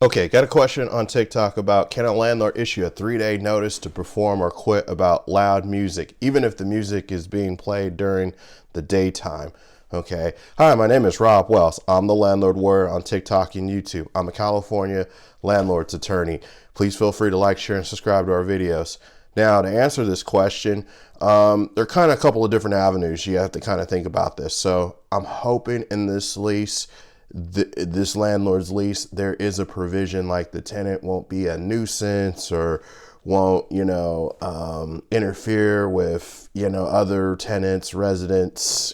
Okay, got a question on TikTok about, can a landlord issue a 3-day notice to perform or quit about loud music, even if the music is being played during the daytime? Okay. Hi, my name is Rob Wells. I'm the Landlord Warrior on TikTok and YouTube. I'm a California landlord's attorney. Please feel free to like, share, and subscribe to our videos. Now, to answer this question, there are kind of a couple of different avenues you have to kind of think about this. So I'm hoping in this lease, this landlord's lease, there is a provision like the tenant won't be a nuisance or won't, interfere with, other tenants, residents,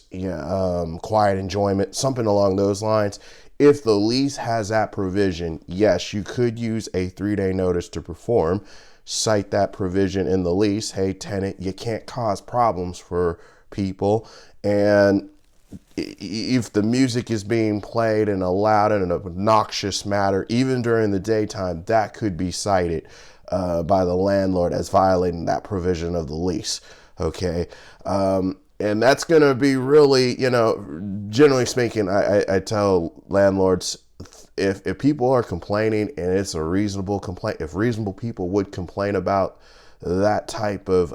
quiet enjoyment, something along those lines. If the lease has that provision, yes, you could use a 3-day notice to perform. Cite that provision in the lease. Hey, tenant, you can't cause problems for people. And if the music is being played in a loud and an obnoxious manner, even during the daytime, that could be cited by the landlord as violating that provision of the lease. Okay. And that's going to be really, generally speaking, I tell landlords, if people are complaining and it's a reasonable complaint, if reasonable people would complain about that type of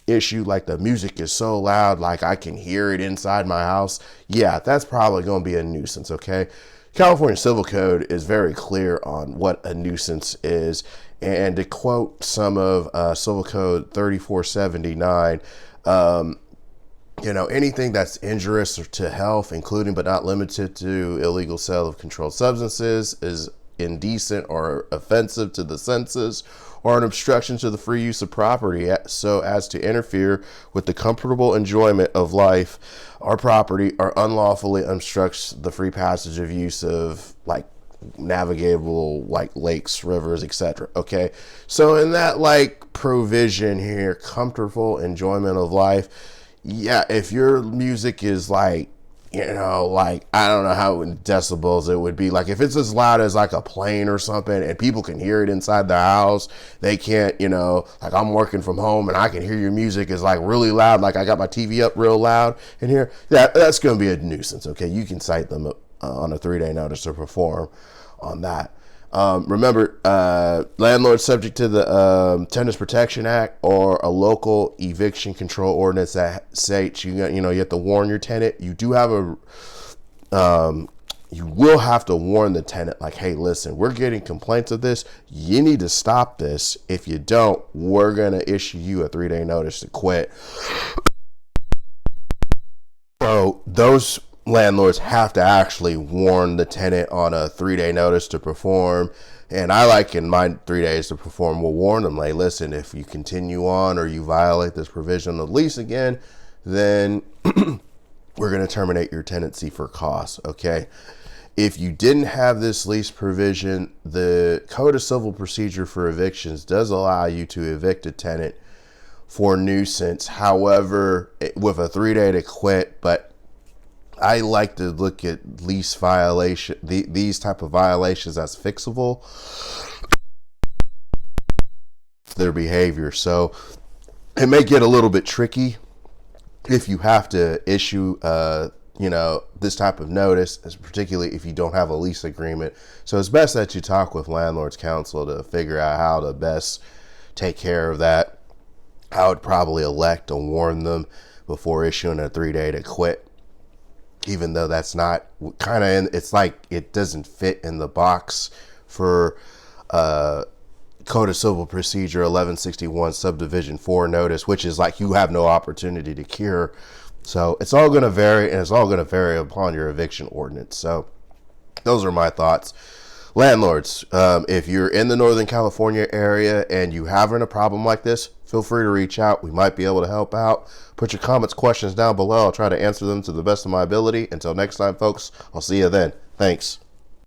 issue, like the music is so loud, like I can hear it inside my house, yeah, that's probably going to be a nuisance. Okay. California Civil Code is very clear on what a nuisance is. And to quote some of Civil Code 3479, anything that's injurious to health, including but not limited to illegal sale of controlled substances, is indecent or offensive to the senses, or an obstruction to the free use of property so as to interfere with the comfortable enjoyment of life or property, or unlawfully obstructs the free passage of use of like navigable like lakes, rivers, etc. Okay, so in that like provision here, comfortable enjoyment of life, yeah, if your music is like, like, I don't know how in decibels it would be. Like if it's as loud as like a plane or something and people can hear it inside the house, they can't, like I'm working from home and I can hear your music is like really loud. Like I got my TV up real loud in here. That's going to be a nuisance. Okay. You can cite them on a 3-day notice to perform on that. Remember, landlords subject to the Tenants Protection Act or a local eviction control ordinance that states you have to warn your tenant. You do have you will have to warn the tenant, like, hey, listen, we're getting complaints of this. You need to stop this. If you don't, we're gonna issue you a 3-day notice to quit. So those landlords have to actually warn the tenant on a 3-day notice to perform. And I like in my 3 days to perform, will warn them, like, listen, if you continue on or you violate this provision of the lease again, then we're going to terminate your tenancy for costs. Okay. If you didn't have this lease provision, the Code of Civil Procedure for Evictions does allow you to evict a tenant for nuisance. However, with a 3-day to quit, but I like to look at lease violation, these type of violations as fixable, their behavior. So it may get a little bit tricky if you have to issue, this type of notice, particularly if you don't have a lease agreement. So it's best that you talk with landlord's counsel to figure out how to best take care of that. I would probably elect to warn them before issuing a 3-day to quit. Even though that's not kind of, it's like it doesn't fit in the box for Code of Civil Procedure 1161 Subdivision 4 notice, which is like you have no opportunity to cure. So it's all going to vary, and it's all going to vary upon your eviction ordinance. So those are my thoughts. Landlords, if you're in the Northern California area and you having a problem like this, feel free to reach out. We might be able to help out. Put your comments, questions down below. I'll try to answer them to the best of my ability. Until next time, folks, I'll see you then. Thanks.